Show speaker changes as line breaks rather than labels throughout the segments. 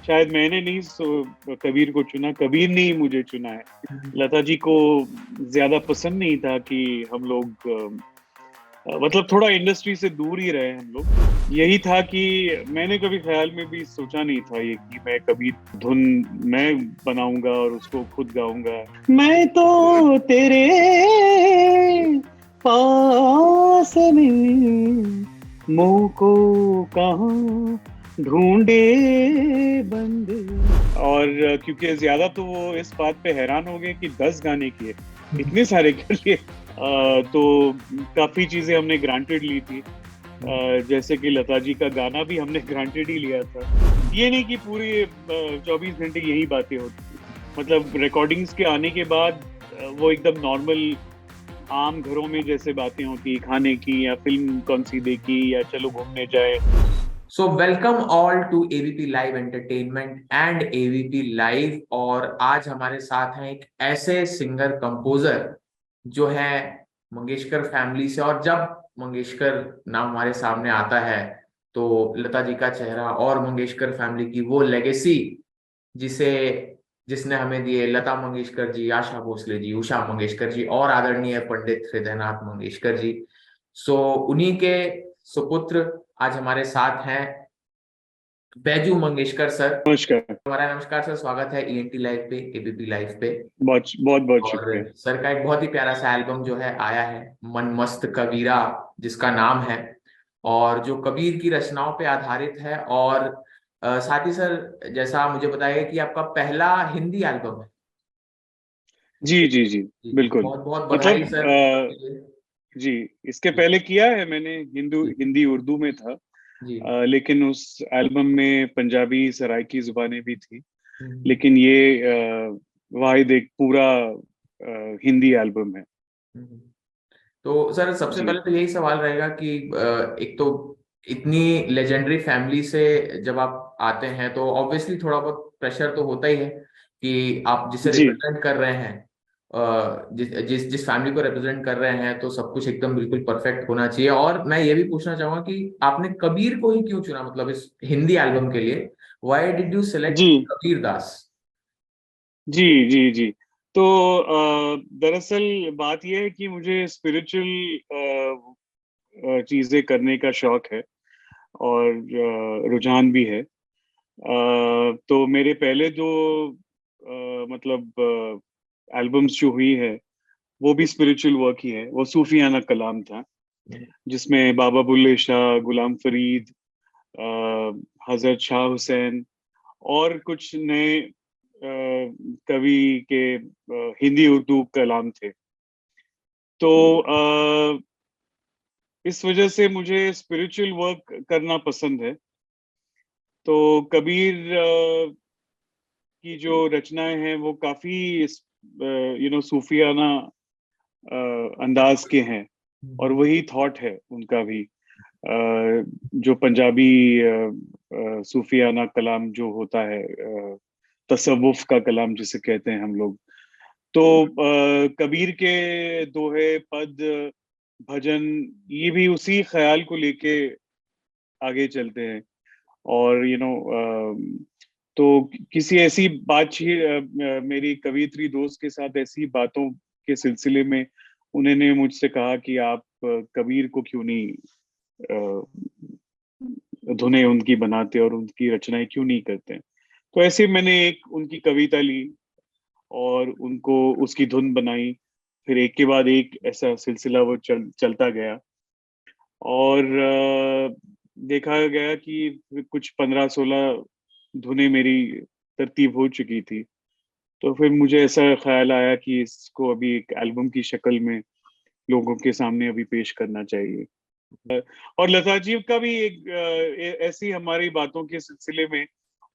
शायद मैंने नहीं कबीर को चुना, कबीर ने ही मुझे चुना है। लता जी को ज्यादा पसंद नहीं था कि हम लोग मतलब थोड़ा इंडस्ट्री से दूर ही रहे हम लोग। यही था कि मैंने कभी ख्याल में भी सोचा नहीं था ये कि मैं कभी धुन मैं बनाऊंगा और उसको खुद गाऊंगा। मैं तो तेरे पास में मुंह को कहाँ ढूंढे बंदे। और क्योंकि ज्यादा तो वो इस बात पे हैरान हो गए कि 10 गाने किए, इतने सारे कर लिए। तो काफी चीजें हमने ग्रांटेड ली थी। जैसे कि लता जी का गाना भी हमने ग्रांटेड ही लिया था। ये नहीं कि पूरी 24 घंटे यही बातें होती थी। मतलब रिकॉर्डिंग्स के आने के बाद वो एकदम नॉर्मल आम घरों में जैसे बातें होती, खाने की या फिल्म कौन सी देखी या चलो घूमने जाए।
So welcome all to ABP live entertainment and ABP live. और आज हमारे साथ हैं एक ऐसे सिंगर कंपोजर जो है मंगेशकर फैमिली से। और जब मंगेशकर नाम हमारे सामने आता है तो लता जी का चेहरा और मंगेशकर फैमिली की वो लेगेसी जिसे जिसने हमें दिए लता मंगेशकर जी, आशा भोसले जी, उषा मंगेशकर जी और आदरणीय पंडित हृदयनाथ मंगेशकर जी। सो उन्हीं के सुपुत्र आज हमारे साथ हैं बैजू मंगेशकर सर।
नमस्कार।
हमारा नमस्कार सर, स्वागत है ईएनटी लाइव पे, एबीपी लाइव पे।
बहुत बहुत बहुत
और
शुक्रिया।
सर का एक बहुत ही प्यारा सा एल्बम जो है आया है, मन मस्त कबीरा जिसका नाम है, और जो कबीर की रचनाओं पे आधारित है। और साथ ही सर जैसा मुझे बताया गया कि आपका पहला हिंदी एल्बम है।
जी जी जी,
जी जी,
बिल्कुल।
बहुत बहुत बधाई
मतलब
सर।
जी, इसके
जी
पहले किया है मैंने, हिंदी उर्दू में था।
जी।
लेकिन उस एल्बम में पंजाबी सराइकी जुबानें भी थी।
हम्म,
लेकिन ये वाहिद एक पूरा हिंदी एल्बम है।
हम्म। तो सर सबसे
जी
पहले तो यही सवाल रहेगा कि एक तो इतनी लेजेंडरी फैमिली से जब आप आते हैं तो ऑब्वियसली थोड़ा बहुत प्रेशर तो होता ही है कि आप जिसे
जी
रिप्रेजेंट कर रहे हैं, जिस जिस जिस फैमिली को रिप्रेजेंट कर रहे हैं, तो सब कुछ एकदम बिल्कुल परफेक्ट होना चाहिए। और मैं ये भी पूछना चाहूंगा कि आपने कबीर को ही क्यों चुना, मतलब इस हिंदी एल्बम के लिए व्हाई डिड यू सेलेक्ट
जी
कबीर दास?
जी जी जी। तो दरअसल बात यह है कि मुझे स्पिरिचुअल चीजें करने का शौक है और रुझान भी है। तो मेरे पहले जो मतलब एल्बम्स जो हुई है वो भी स्पिरिचुअल वर्क ही है। वो सूफियाना कलाम था जिसमें बाबा बुल्ले शाह, गुलाम फरीद, हजरत शाह हुसैन और कुछ नए कवि के हिंदी उर्दू कलाम थे। तो इस वजह से मुझे स्पिरिचुअल वर्क करना पसंद है। तो कबीर की जो रचनाएं हैं वो काफी सूफियाना अंदाज के हैं। और वही थॉट है उनका भी। जो पंजाबी सूफियाना कलाम जो होता है, तसव्वुफ का कलाम जिसे कहते हैं हम लोग। तो कबीर के दोहे, पद, भजन, ये भी उसी ख्याल को लेके आगे चलते हैं। और तो किसी ऐसी बातचीत मेरी कवियत्री दोस्त के साथ ऐसी बातों के सिलसिले में उन्होंने मुझसे कहा कि आप कबीर को क्यों नहीं धुनें उनकी बनाते और उनकी रचनाएं क्यों नहीं करते। तो ऐसे मैंने एक उनकी कविता ली और उनको उसकी धुन बनाई। फिर एक के बाद एक ऐसा सिलसिला वो चलता गया। और देखा गया कि कुछ 15-16 धुनें मेरी तरतीब हो चुकी थी। तो फिर मुझे ऐसा ख्याल आया कि इसको अभी एक एल्बम की शक्ल में लोगों के सामने अभी पेश करना चाहिए। और लता जी का भी एक ऐसी हमारी बातों के सिलसिले में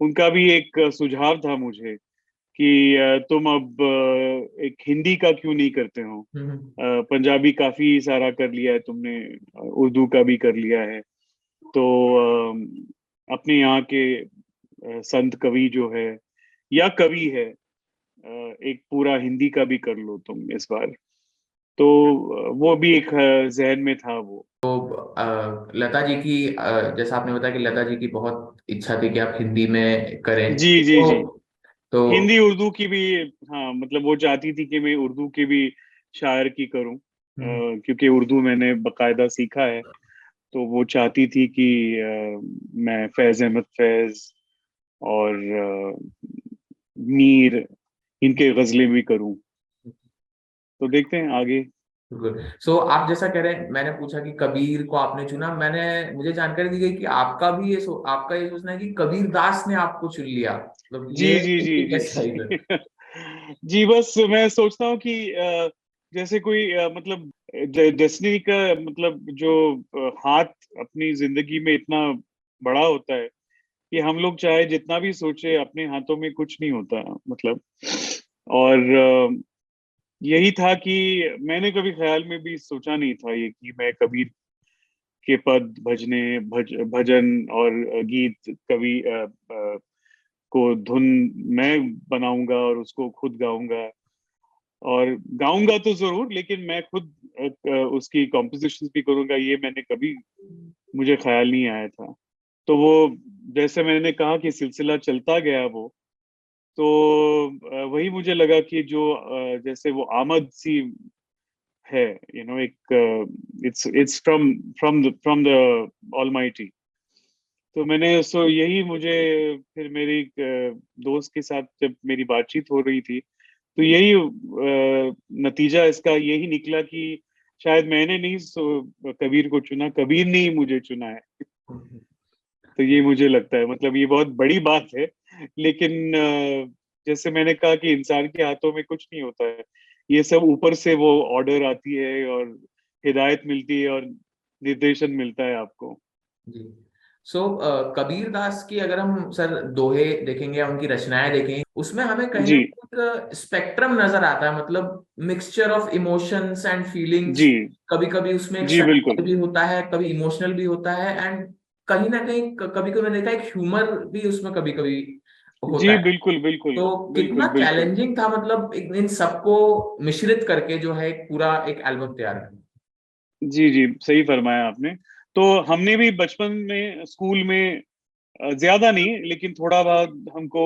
उनका भी एक सुझाव था मुझे कि तुम अब एक हिंदी का क्यों नहीं करते हो। पंजाबी काफी सारा कर लिया है तुमने, उर्दू का भी कर लिया है। तो अपने यहाँ के संत कवि जो है या कवि है, एक पूरा हिंदी का भी कर लो तुम इस बार। तो वो भी एक जहन में था वो।
लता जी की जैसा आपने बताया कि लता जी की बहुत इच्छा थी कि आप हिंदी में करें,
जी जी जी।
तो
हिंदी उर्दू की भी, हाँ मतलब वो चाहती थी कि मैं उर्दू की भी शायर की करूं,
हम्म,
क्योंकि उर्दू मैंने बकायदा सीखा है। तो वो चाहती थी कि मैं फैज अहमद फैज और मीर, इनके गजलें भी करूं। तो देखते हैं आगे।
बिल्कुल। सो आप जैसा कह रहे हैं, मैंने पूछा कि कबीर को आपने चुना, मैंने मुझे जानकारी दी गई कि आपका ये सोचना है कि कबीर दास ने आपको चुन लिया, मतलब
जी जी जी
ये
जी
कैसा है इधर?
जी जी बस मैं सोचता हूँ कि जैसे कोई मतलब डेस्टिनी का मतलब जो हाथ अपनी जिंदगी में इतना बड़ा होता है कि हम लोग चाहे जितना भी सोचे अपने हाथों में कुछ नहीं होता मतलब। और यही था कि मैंने कभी ख्याल में भी सोचा नहीं था ये कि मैं कबीर के पद भजन और गीत कवि को धुन मैं बनाऊंगा और उसको खुद गाऊंगा। और गाऊंगा तो जरूर, लेकिन मैं खुद उसकी कॉम्पोजिशन भी करूंगा, ये मैंने कभी मुझे ख्याल नहीं आया था। तो वो जैसे मैंने कहा कि सिलसिला चलता गया वो, तो वही मुझे लगा कि जो जैसे वो आमद सी है, एक इट्स फ्रॉम द ऑलमाइटी। तो मैंने सो यही मुझे फिर मेरी एक दोस्त के साथ जब मेरी बातचीत हो रही थी, तो यही नतीजा इसका यही निकला कि शायद मैंने नहीं कबीर को चुना, कबीर ने ही मुझे चुना है। तो ये मुझे लगता है, मतलब ये बहुत बड़ी बात है, लेकिन जैसे मैंने कहा कि इंसान के हाथों में कुछ नहीं होता है, ये सब ऊपर से वो ऑर्डर आती है और हिदायत मिलती है और निर्देशन मिलता है आपको।
जी। सो कबीर दास की अगर हम सर दोहे देखेंगे या उनकी रचनाएं देखेंगे, उसमें हमें कहीं
जी
ना कहीं एक स्पेक्ट्रम नजर आता है, मतलब mixture of emotions and feelings.
जी
कभी कभी उसमें एक
जी बिल्कुल।
सेक्सुअल भी होता है, कभी इमोशनल भी होता है, एंड कहीं ना कहीं कभी कभी मैंने देखा एक ह्यूमर भी उसमें कभी कभी होता
जी
है।
बिल्कुल बिल्कुल
तो कितना
बिल्कुल बिल्कुल।
चैलेंजिंग था, मतलब इन सबको मिश्रित करके जो है एक पूरा एक एल्बम तैयार करना।
जी जी सही फरमाया आपने। तो हमने भी बचपन में स्कूल में ज्यादा नहीं लेकिन थोड़ा बहुत हमको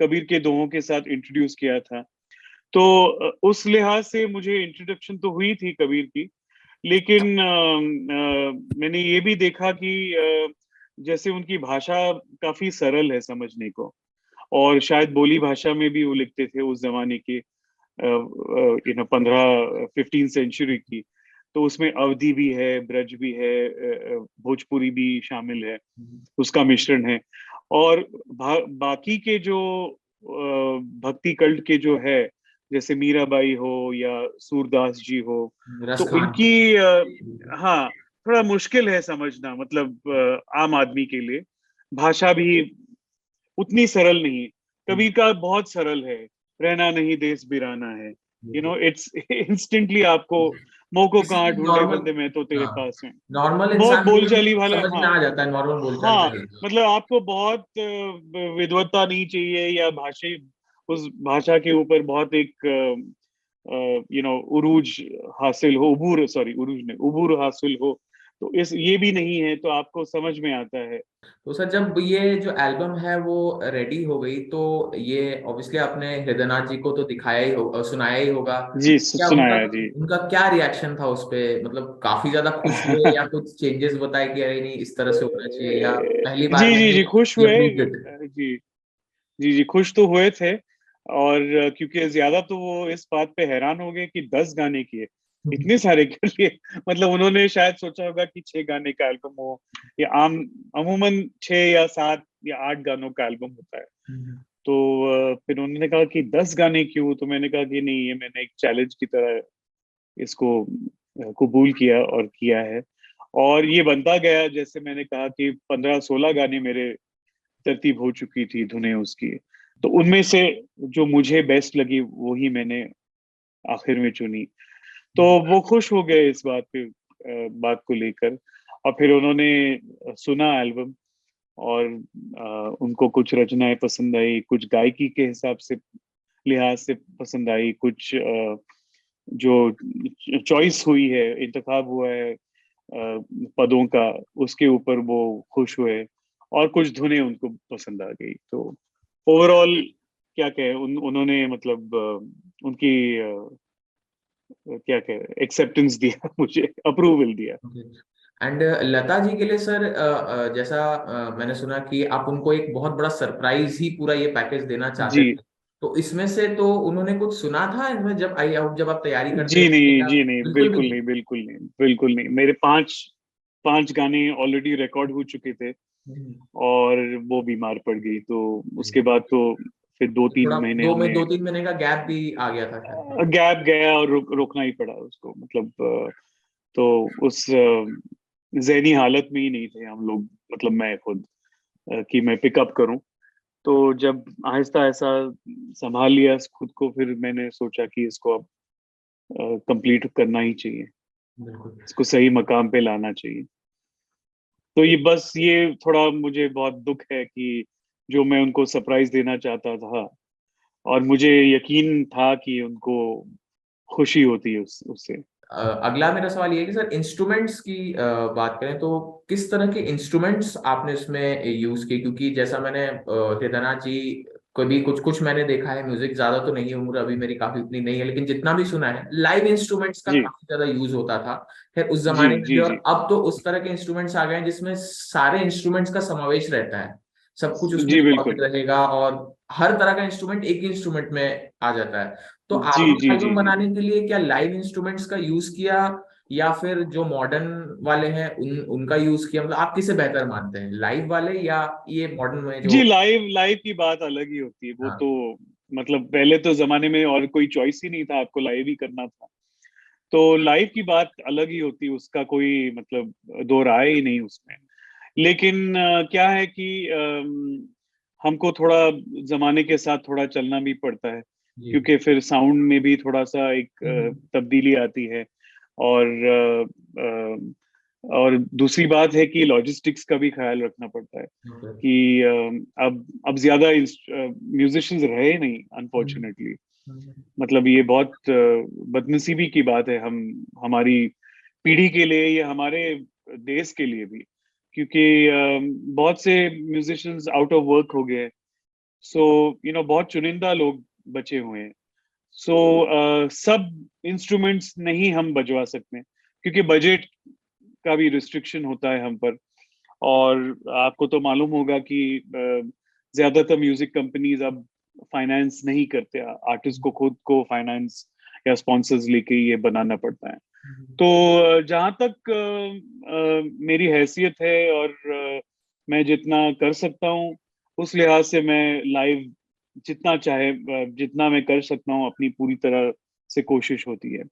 कबीर के दोहों के साथ इंट्रोड्यूस किया था। तो उस लिहाज से मुझे इंट्रोडक्शन तो हुई थी कबीर की, लेकिन मैंने ये भी देखा कि जैसे उनकी भाषा काफी सरल है समझने को, और शायद बोली भाषा में भी वो लिखते थे उस जमाने के 15 15 सेंचुरी की। तो उसमें अवधी भी है, ब्रज भी है, भोजपुरी भी शामिल है, उसका मिश्रण है। और बाकी के जो भक्ति कल्ट के जो है, जैसे मीराबाई हो या सूरदास जी हो,
रस
तो
खान।
इनकी हाँ थोड़ा मुश्किल है समझना, मतलब आम आदमी के लिए भाषा भी उतनी सरल नहीं। कबीर का बहुत सरल है, रहना नहीं देश बिराना है, इट्स इंस्टेंटली आपको मोको
किसी
कहाँ
भी
ढूंढे
नॉर्मल,
बंदे मैं तो तेरे
हाँ,
पास है।
नॉर्मल
बहुत
इंसान को भी
बोलचाली वाला,
समझ में
हाँ
आ जाता है, नॉर्मल बोलचाल में
हाँ,
ही।
मतलब आपको बहुत विद्वत्ता नहीं चाहिए या भाषा उस भाषा के ऊपर बहुत एक उरूज हासिल हो, उबूर, सॉरी उरूज नहीं, उबूर हासिल हो, तो इस ये भी नहीं है, तो आपको समझ में आता है।
तो सर जब ये जो एल्बम है वो रेडी हो गई, तो ये ऑब्वियसली आपने हृदयनाथ जी को तो दिखाया ही हो, सुनाया ही होगा।
जी
क्या उनका
सुनाया जी।
उनका क्या रिएक्शन था उस पे, मतलब काफी ज्यादा खुश हुए या कुछ चेंजेस बताए कि अरे नहीं इस तरह से होना चाहिए, या पहली बार
जी
में
जी जी खुश
ही
हुए।
Approved it?
जी जी जी खुश तो हुए थे। और क्योंकि ज्यादा तो वो इस बात पे हैरान हो गए कि 10 गाने किए, इतने सारे कर लिए। मतलब उन्होंने शायद सोचा होगा कि 6 गाने का एल्बम हो, या अमूमन 6 या 7 या 8 गानों का एल्बम होता है। तो फिर उन्होंने कहा कि 10 गाने क्यों, तो मैंने कहा कि नहीं, ये मैंने एक चैलेंज की तरह इसको कबूल किया और किया है। और ये बनता गया, जैसे मैंने कहा कि 15 16 गाने मेरे तरतीब हो चुकी थी धुनें उसकी। तो उनमें से जो मुझे बेस्ट लगी वही मैंने आखिर में चुनी। तो वो खुश हो गए इस बात को लेकर। और फिर उन्होंने सुना एल्बम, और उनको कुछ रचनाएं पसंद आई, कुछ गायकी के हिसाब से लिहाज से पसंद आई, कुछ जो चॉइस हुई है, इंतखाब हुआ है पदों का, उसके ऊपर वो खुश हुए और कुछ धुनें उनको पसंद आ गई। तो ओवरऑल क्या कहे, उन्होंने मतलब उनकी क्या कहे एक्सेप्टेंस दिया मुझे, अप्रूवल दिया।
एंड लता जी के लिए सर, जैसा मैंने सुना कि आप उनको एक बहुत बड़ा सरप्राइज ही पूरा ये पैकेज देना चाहते
जी
थे, तो इसमें से तो उन्होंने कुछ सुना था इसमें जब आप तैयारी करते
जी
थे
नहीं,
या
जी नहीं,
बिल्कुल भी
बिल्कुल
नहीं?
नहीं, बिल्कुल नहीं, बिल्कुल नहीं। मेरे पांच पांच गाने ऑलरेडी रिकॉर्ड हो चुके थे
हम्म।
और वो बीमार पड़ गई, तो उसके
जी।
बाद तो फिर दो
तो
तीन
थोड़ा
महीने हमने
2-3 महीने का गैप भी आ गया था शायद।
गैप गया और रोकना ही पड़ा उसको, मतलब तो उस ज़हनी हालत में ही नहीं थे हम लोग, मतलब मैं खुद, कि मैं पिकअप करूं। तो जब आहिस्ता आहिस्ता संभाल लिया खुद को, फिर मैंने सोचा कि इसको अब कंप्लीट करना ही चाहिए,
बिल्कुल।
इसको सही मकाम पे लाना चाहिए। तो ये बस ये थोड़ा मुझे बहुत दुख है कि जो मैं उनको सरप्राइज देना चाहता था और मुझे यकीन था कि उनको खुशी होती है उससे।
अगला मेरा सवाल ये है कि सर इंस्ट्रूमेंट्स की बात करें तो किस तरह के इंस्ट्रूमेंट्स आपने इसमें यूज किए, क्योंकि जैसा मैंने केदारनाथ जी को भी कुछ कुछ मैंने देखा है, म्यूजिक ज्यादा तो नहीं है, उम्र अभी मेरी काफी उतनी नहीं है, लेकिन जितना भी सुना है लाइव इंस्ट्रूमेंट्स का
जी
काफी ज्यादा यूज होता था। खैर उस
जी
जमाने में भी,
जी जी
और अब तो उस तरह के इंस्ट्रूमेंट्स आ गए हैं जिसमें सारे इंस्ट्रूमेंट्स का समावेश रहता है, सब कुछ उसमें
जी
रिकॉर्डेड
बिल्कुल।
रहेगा और हर तरह का इंस्ट्रूमेंट एक ही इंस्ट्रूमेंट में आ जाता है। तो
जी
आपने
जी जी
एल्बम
जी
बनाने के लिए क्या लाइव इंस्ट्रूमेंट्स का यूज किया या फिर जो मॉडर्न वाले हैं उनका यूज किया? मतलब आप किसे बेहतर मानते हैं, लाइव वाले या ये मॉडर्न में जो?
जी लाइव लाइव की बात अलग ही होती है वो
हाँ।
तो, मतलब पहले तो जमाने में और कोई चॉइस ही नहीं था, आपको लाइव ही करना था। तो लाइव की बात अलग ही होती है, उसका कोई मतलब दो राय ही नहीं उसमें। लेकिन क्या है कि हमको थोड़ा जमाने के साथ थोड़ा चलना भी पड़ता है,
जी।
क्योंकि फिर साउंड में भी थोड़ा सा एक
हम्म।
तब्दीली आती है। और और दूसरी बात है कि लॉजिस्टिक्स का भी ख्याल रखना पड़ता है
ओके।
कि अब ज्यादा म्यूजिशियंस रहे नहीं,
हम्म।
अनफॉर्चुनेटली।
हम्म।
मतलब ये बहुत बदनसीबी की बात है, हम हमारी पीढ़ी के लिए या हमारे देश के लिए भी, क्योंकि बहुत से म्यूजिशियंस आउट ऑफ वर्क हो गए। सो बहुत चुनिंदा लोग बचे हुए हैं। सो सब इंस्ट्रूमेंट्स नहीं हम बजवा सकते, क्योंकि बजट का भी रिस्ट्रिक्शन होता है हम पर। और आपको तो मालूम होगा कि ज्यादातर म्यूजिक कंपनीज अब फाइनेंस नहीं करते, आर्टिस्ट को खुद को फाइनेंस या स्पॉन्सर्स लेके ये बनाना पड़ता है।
हम्म।
तो जहाँ तक मेरी हैसियत है और मैं जितना कर सकता हूँ, उस लिहाज से मैं लाइव जितना चाहे जितना मैं कर सकता हूँ, अपनी पूरी तरह से कोशिश होती है।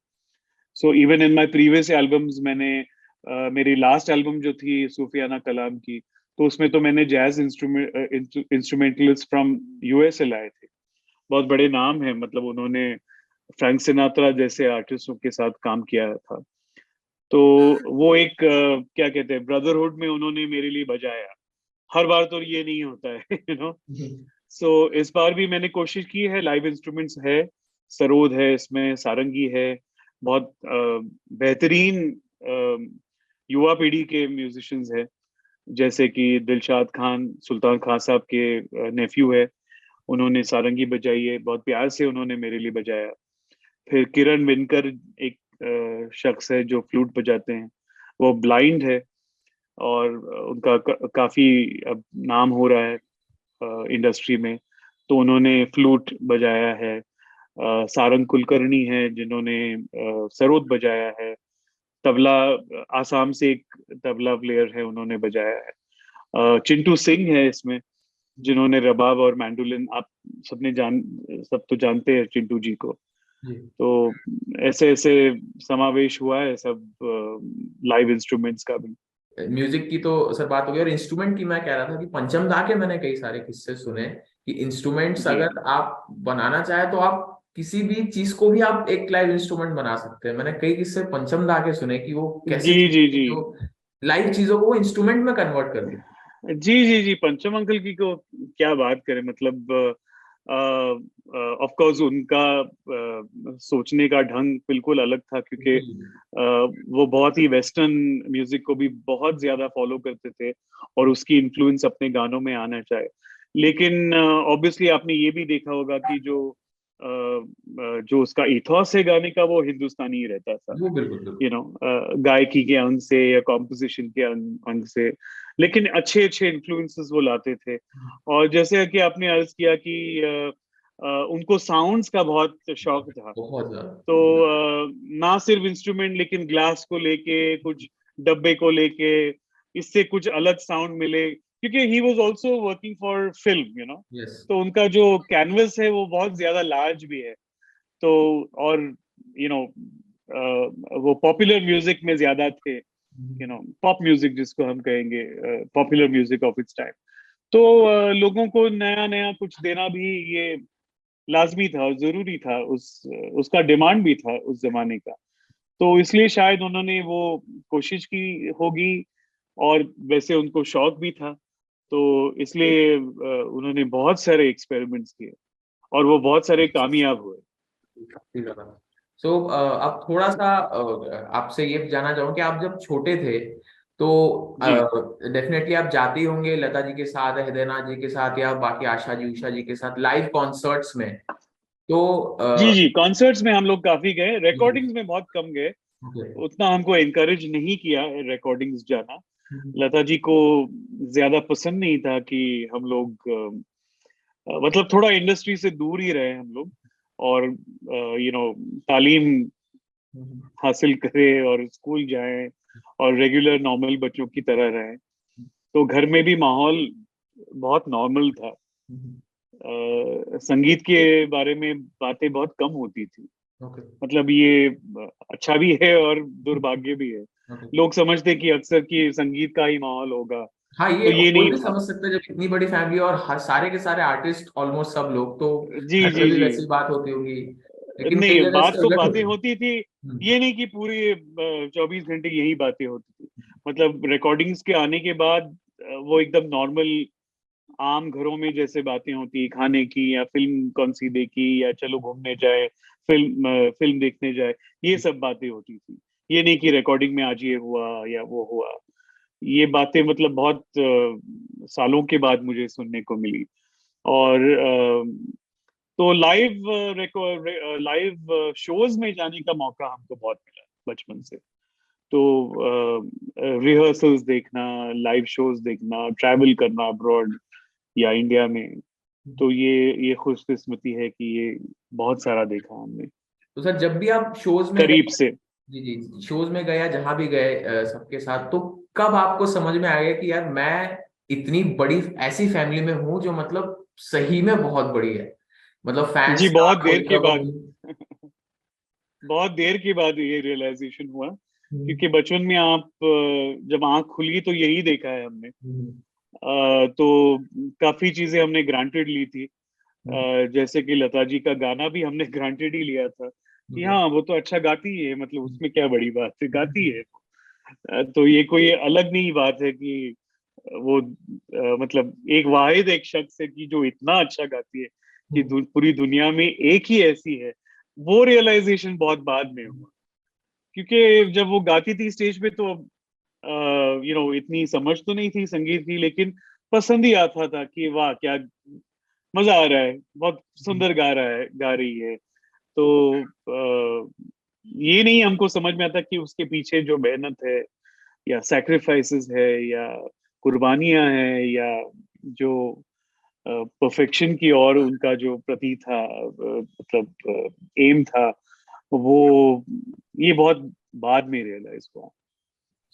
So even in my previous albums, मैंने मेरी लास्ट एल्बम जो थी सूफियाना कलाम की, तो उसमें तो मैंने जैज इंस्ट्रूमेंटलिस्ट फ्रॉम यूएस से लाए थे। बहुत बड़े नाम है, मतलब उन्होंने फ्रैंक सिनात्रा जैसे आर्टिस्टों के साथ काम किया था। तो वो एक क्या कहते हैं, ब्रदरहुड में उन्होंने मेरे लिए बजाया। हर बार तो ये नहीं होता है
हम्म।
सो इस बार भी मैंने कोशिश की है, लाइव इंस्ट्रूमेंट्स है, सरोद है इसमें, सारंगी है, बहुत बेहतरीन युवा पीढ़ी के म्यूजिशियंस है, जैसे कि दिलशाद खान, सुल्तान खान साहब के नेफ्यू है, उन्होंने सारंगी बजाई है, बहुत प्यार से उन्होंने मेरे लिए बजाया। फिर किरण विनकर एक शख्स है जो फ्लूट बजाते हैं, वो ब्लाइंड है और उनका काफी अब नाम हो रहा है इंडस्ट्री में, तो उन्होंने फ्लूट बजाया है। सारंग कुलकर्णी है जिन्होंने सरोद बजाया है। तबला, आसाम से एक तबला प्लेयर है, उन्होंने बजाया है। चिंटू सिंह है इसमें, जिन्होंने रबाब और मैंडोलिन, आप सब तो जानते हैं चिंटू जी को।
जी।
तो ऐसे ऐसे समावेश हुआ है सब लाइव इंस्ट्रूमेंट्स का भी।
म्यूजिक की तो सर बात हो गई, और इंस्ट्रूमेंट की मैं कह रहा था कि पंचम दा के मैंने कई सारे किस्से सुने कि इंस्ट्रूमेंट्स
जी
अगर आप बनाना चाहे तो आप किसी भी चीज को भी आप एक लाइव इंस्ट्रूमेंट बना सकते हैं। मैंने कई किस्से पंचम दा के सुने कि वो
जी
कैसी
जी
चीजें
जी
जो लाइव चीजों को वो इंस्ट्रूमेंट में कन्वर्ट कर दी।
जी जी जी पंचम अंकल की को क्या बात करें, मतलब ऑफ कोर्स उनका सोचने का ढंग बिल्कुल अलग था, क्योंकि वो बहुत ही वेस्टर्न म्यूजिक को भी बहुत ज्यादा फॉलो करते थे और उसकी इन्फ्लुएंस अपने गानों में आना चाहे। लेकिन ऑब्वियसली आपने ये भी देखा होगा कि जो उसका इथॉस है गाने का, वो हिंदुस्तानी ही रहता था,
वो बिल्कुल
यू नो, गायकी के अंग से या कॉम्पोजिशन के अंग से। लेकिन अच्छे अच्छे इन्फ्लुएंसेस वो लाते थे। और जैसे कि आपने अर्ज किया कि उनको साउंड्स का बहुत शौक था,
बहुत ज्यादा।
तो ना सिर्फ इंस्ट्रूमेंट, लेकिन ग्लास को लेके, कुछ डब्बे को लेके, इससे कुछ अलग साउंड मिले, क्योंकि he was also working for film, you know.
Yes.
तो उनका जो कैनवस है वो बहुत ज्यादा लार्ज भी है। तो और यू नो वो पॉपुलर म्यूजिक में ज्यादा थे, यू नो, पॉप म्यूजिक जिसको हम कहेंगे, popular music of its time. तो लोगों को नया नया कुछ देना भी ये लाजमी था और जरूरी था, उसका डिमांड भी था उस जमाने का। तो इसलिए शायद उन्होंने वो कोशिश की होगी, और वैसे उनको शौक भी था, तो इसलिए उन्होंने बहुत सारे एक्सपेरिमेंट्स किए और वो बहुत सारे कामयाब हुए।
काफी ज्यादा। सो अब थोड़ा सा आपसे ये जानना चाहूँ कि आप जब छोटे थे तो
जी
डेफिनेटली आप जाते ही होंगे लता जी के साथ, हृदयनाथ जी के साथ या बाकी आशा जी, उषा जी के साथ लाइव कॉन्सर्ट्स में। तो
जी जी, कॉन्सर्ट्स में हम लोग काफी गए,
जी,
रिकॉर्डिंग्स में बहुत कम गए।
ओके।
उतना हमको एनकरेज नहीं किया रिकॉर्डिंग्स जाना। लता जी को ज्यादा पसंद नहीं था कि हम लोग मतलब थोड़ा इंडस्ट्री से दूर ही रहे हम लोग, और यू नो तालीम हासिल करें और स्कूल जाएं और रेगुलर नॉर्मल बच्चों की तरह रहें। तो घर में भी माहौल बहुत नॉर्मल था। संगीत के बारे में बातें बहुत कम होती थी।
ओके।
मतलब ये अच्छा भी है और दुर्भाग्य भी है।
ओके।
लोग समझते कि अक्सर कि संगीत का ही माहौल होगा,
हाँ, ये
तो ये
कोई
नहीं
भी
था।
समझ सकता है जब इतनी बड़ी फैमिली और हर सारे के सारे आर्टिस्ट ऑलमोस्ट सब लोग, तो
जी
घर पे
जी
भी
जी,
वैसी बात होती होगी। लेकिन कई
नहीं,
जगह
बात
इससे
तो
उलट
बातें
होती है।
होती थी। ये नहीं कि पूरी 24 घंटे यही बातें होती थी। मतलब रिकॉर्डिंग्स के आने के बाद वो एकदम नॉर्मल आम घरों में जैसे बातें होती, खाने की या फिल्म कौन सी देखी या चलो घूमने जाए, फिल्म देखने जाए, ये सब बातें होती थी। ये नहीं कि रिकॉर्डिंग में आज ये हुआ या वो हुआ। ये बातें मतलब बहुत सालों के बाद मुझे सुनने को मिली। और तो लाइव शोज में जाने का मौका हमको बहुत मिला बचपन से। तो रिहर्सल्स देखना, लाइव शोज देखना, ट्रैवल करना अब्रॉड या इंडिया में, तो ये खुशकिस्मती है कि ये बहुत सारा देखा हमने
तो सर जब भी आप शोज में
करीब
गए,
से।
जी जी, शोज में गए या जहां भी गए सबके साथ, तो कब आपको समझ में आ गया कि यार मैं इतनी बड़ी ऐसी फैमिली में हूँ जो मतलब सही में बहुत बड़ी है, मतलब
जी,
फैंस का
बहुत देर
कोई
के
रकम
बाद,
नहीं।
बहुत देर के बाद ये रियलाइजेशन हुआ।
हम्म,
क्योंकि बचपन में आप जब आंख खुली तो यही देखा है हमने।
हम्म,
तो काफी चीजें हमने ग्रांटेड ली थी।
हम्म,
जैसे कि लता जी का गाना भी हमने ग्रांटेड ही लिया था कि
ओके।
हाँ वो तो अच्छा गाती है, मतलब उसमें क्या बड़ी बात है, गाती है। तो ये कोई अलग नहीं बात है कि वो मतलब एक वाहिद एक शख्स है कि जो इतना अच्छा गाती है कि पूरी दुनिया में एक ही ऐसी है। वो रियलाइजेशन बहुत बाद में हुआ, क्योंकि जब वो गाती थी स्टेज पे तो इतनी समझ तो नहीं थी संगीत की, लेकिन पसंद ही आता था कि वाह क्या मजा आ रहा है, बहुत सुंदर गा रही है। तो ये नहीं हमको समझ में आता कि उसके पीछे जो मेहनत है या सैक्रिफाइसेस है या कुर्बानियां हैं या जो परफेक्शन की और उनका जो प्रति था, मतलब एम था, वो ये बहुत बाद में रियलाइज हुआ।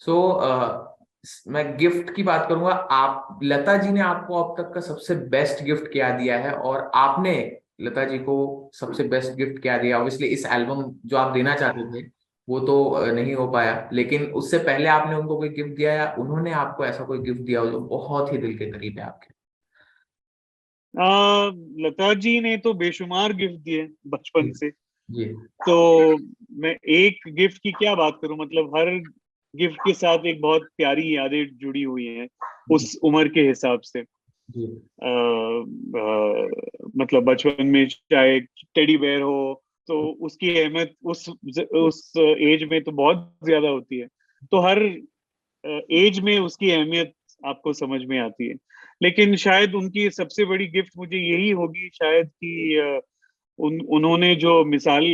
सो मैं गिफ्ट की बात करूंगा, आप लता जी ने आपको अब तक का सबसे बेस्ट गिफ्ट क्या दिया है, और आपने लता जी को सबसे बेस्ट गिफ्ट क्या दिया? ऑब्वियसली इस एल्बम जो आप देना चाहते थे वो तो नहीं हो पाया, लेकिन उससे पहले आपने उनको कोई गिफ्ट दिया या उन्होंने आपको ऐसा कोई गिफ्ट दिया हो जो बहुत ही दिल के करीब है आपके?
लता जी ने तो बेशुमार गिफ्ट दिए
जी
बचपन से।
जी।
तो मैं एक गिफ्ट की क्या बात करूं, मतलब हर गिफ्ट के साथ एक बहुत प्यारी यादें जुड़ी हुई हैं
जी।
उस उम्र के हिसाब से।
जी।
मतलब बचपन में चाहे टेडी बेयर हो तो उसकी अहमियत उस एज में तो बहुत ज्यादा होती है। तो हर एज में उसकी अहमियत आपको समझ में आती है। लेकिन शायद उनकी सबसे बड़ी गिफ्ट मुझे यही होगी शायद कि उन्होंने जो मिसाल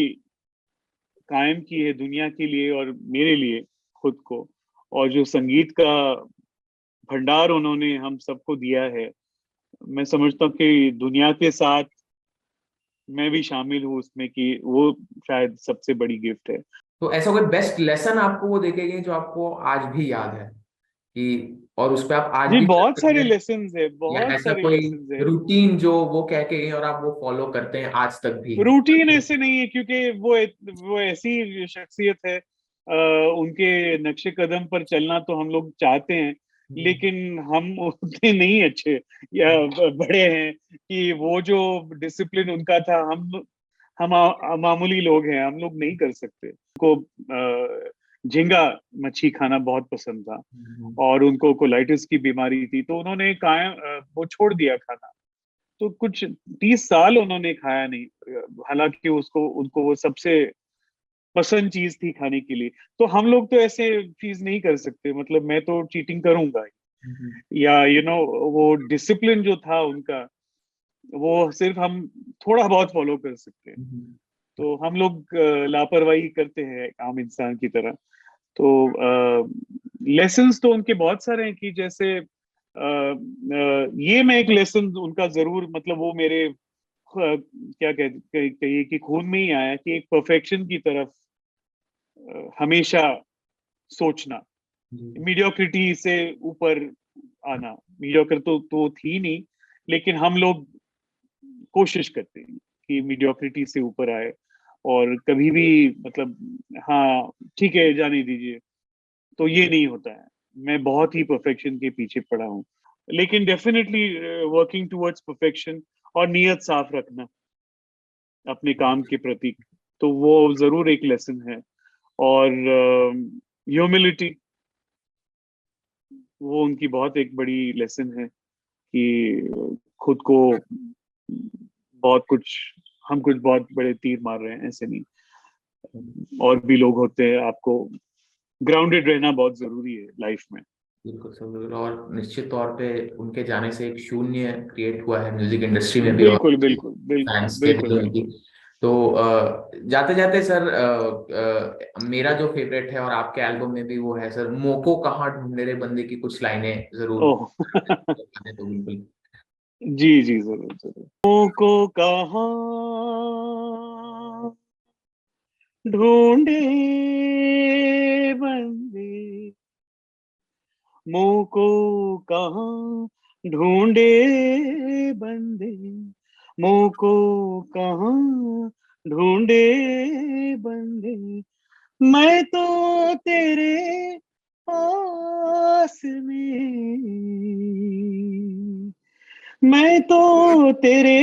कायम की है दुनिया के लिए और मेरे लिए खुद को, और जो संगीत का भंडार उन्होंने हम सबको दिया है, मैं समझता हूँ कि दुनिया के साथ मैं भी शामिल हूँ उसमें, कि वो शायद सबसे बड़ी गिफ्ट है।
तो ऐसा कोई बेस्ट लेसन आपको वो देके गए जो आपको आज भी याद है कि, और उस पे आप आज
जी
भी चल
बहुत
रहे
सारे
हैं,
लेसन्स है,
या
बहुत
ऐसा
सारे
कोई
लेसन्स है।
रूटीन जो वो कह के गए और आप वो फॉलो करते हैं आज तक भी?
रूटीन ऐसे नहीं है, क्योंकि वो ऐसी शख्सियत है, उनके नक्शे कदम पर चलना तो हम लोग चाहते हैं, लेकिन हम उतने नहीं अच्छे या बड़े हैं कि वो जो डिसिप्लिन उनका था, हम मामूली लोग हैं, हम लोग नहीं कर सकते। उनको झींगा मच्छी खाना बहुत पसंद था, और उनको कोलाइटिस की बीमारी थी, तो उन्होंने वो छोड़ दिया खाना। तो कुछ 30 साल उन्होंने खाया नहीं, हालांकि उसको उनको वो सबसे पसंद चीज थी खाने के लिए। तो हम लोग तो ऐसे चीज नहीं कर सकते, मतलब मैं तो चीटिंग करूंगा, या वो डिसिप्लिन जो था उनका, वो सिर्फ हम थोड़ा बहुत फॉलो कर सकते हैं। तो हम लोग लापरवाही करते हैं आम इंसान की तरह। तो लेसन्स तो उनके बहुत सारे हैं, कि जैसे ये मैं एक लेसन उनका जरूर, मतलब वो मेरे क्या कहिए कि खून में ही आया, कि एक परफेक्शन की तरफ हमेशा सोचना, मीडियोक्रिटी से ऊपर आना। मीडियोक्र तो थी नहीं, लेकिन हम लोग कोशिश करते हैं कि मीडियोक्रिटी से ऊपर आए, और कभी भी मतलब, हाँ ठीक है जाने दीजिए, तो ये नहीं होता है। मैं बहुत ही परफेक्शन के पीछे पड़ा हूँ, लेकिन डेफिनेटली वर्किंग टुवर्ड्स परफेक्शन, और नीयत साफ रखना अपने काम के प्रति, तो वो जरूर एक लेसन है। और ह्यूमिलिटी, वो उनकी बहुत एक बड़ी लेसन है, कि खुद को बहुत कुछ, हम कुछ बहुत बड़े तीर मार रहे हैं ऐसे नहीं, और भी लोग होते हैं। आपको ग्राउंडेड रहना बहुत जरूरी है लाइफ में।
बिल्कुल सर, बिल्कुल। और निश्चित तौर पे उनके जाने से एक शून्य क्रिएट हुआ है म्यूजिक इंडस्ट्री में भी, और
बिल्कुल बिल्कुल बिल्कुल
फैंस के
बिल्कुल
दिल में भी।
बिल्कुल।
तो जाते जाते सर, मेरा जो फेवरेट है और आपके एल्बम में भी वो है सर, मोको कहाँ ढूंढे रे बंदे की कुछ लाइनें जरूर
ओह
बताएं तो बिल्कुल।
जी जी जरूर जरूर। को कहाँ ढूंढे बंदे, मुंह को कहाँ ढूंढे बंदे, मुंह को कहाँ ढूंढे बंदे, मैं तो तेरे पास में, मैं तो तेरे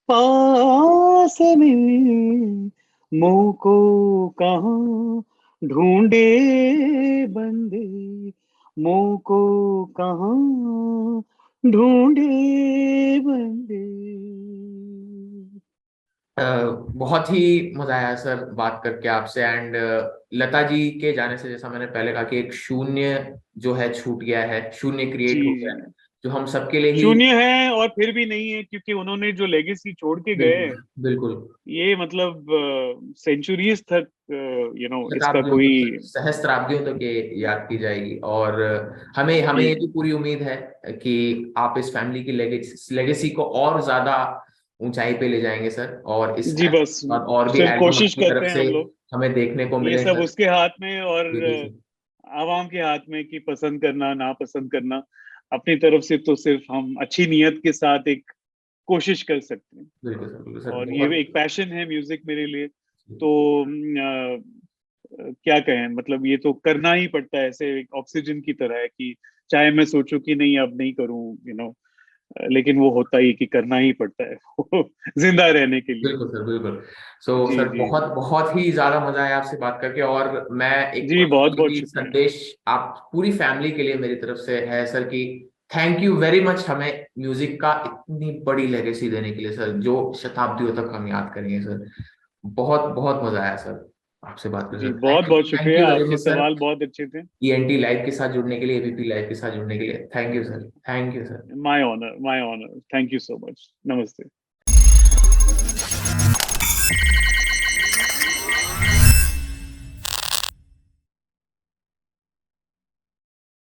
पास में, मुंह को कहाँ ढूंढे बंदे, मुंह को कहाँ ढूंढे बंदे।
अ, बहुत ही मजा आया सर बात करके आपसे। एंड लता जी के जाने से, जैसा मैंने पहले कहा, कि एक शून्य जो है छूट गया है, शून्य
जी
क्रिएट हो गया है,
जी,
जो हम सबके लिए ही।
शून्य है और फिर भी नहीं है, क्योंकि उन्होंने जो लेगेसी छोड़ के गए,
बिल्कुल बिल्कुल।
ये मतलब सेंचुरीज तक इसका
शताब्दियों
कोई।
तक, सहस्त्राब्दियों तक ये याद की जाएगी। और हमें हमें
जी
ये भी पूरी उम्मीद है कि आप इस फैमिली की लेगेसी को और ज्यादा ऊंचाई पे ले जाएंगे सर, और इस
जी,
album
बस
के बाद और भी
सिर्फ
एल्बम
कोशिश
आपकी
करते
तरफ
हैं
से
हम लोग।
हमें देखने को
ये
मिले
सब
सर।
उसके हाथ में, और
बिल्कुल सर।
आवाम के हाथ में, कि पसंद करना ना पसंद करना। अपनी तरफ से तो सिर्फ हम अच्छी नीयत के साथ एक कोशिश कर सकते हैं,
बिल्कुल सर, बिल्कुल सर,
और ये
बहुत।
एक पैशन है म्यूजिक मेरे लिए। तो क्या कहें, मतलब ये तो करना ही पड़ता है, ऐसे एक ऑक्सीजन की तरह है, कि चाहे मैं सोचूं कि नहीं अब नहीं करूं, लेकिन वो होता ही कि करना ही पड़ता है वो जिंदा रहने के लिए।
बिल्कुल सर, बिल्कुल। सो
जी
सर,
जी
बहुत
जी
बहुत ही ज्यादा मजा आया आपसे बात करके। और मैं एक
जी, बहुत
कोई
बहुत
भी
शुक्रिया।
संदेश आप पूरी फैमिली के लिए मेरी तरफ से है सर, कि थैंक यू वेरी मच हमें म्यूजिक का इतनी बड़ी लेगेसी देने के लिए सर, जो शताब्दियों तक हम याद करेंगे सर। बहुत बहुत मजा आया सर आपसे बात करके
जी,
सर।
बहुत बहुत
थैंक
शुक्रिया,
यू वेरी
आपके
मच सर।
सवाल बहुत अच्छे थे।
ईएनटी लाइव के साथ जुड़ने के लिए, एबीपी लाइव के साथ जुड़ने के लिए thank you sir, thank you sir.
My honour, my honour, thank you so much, नमस्ते।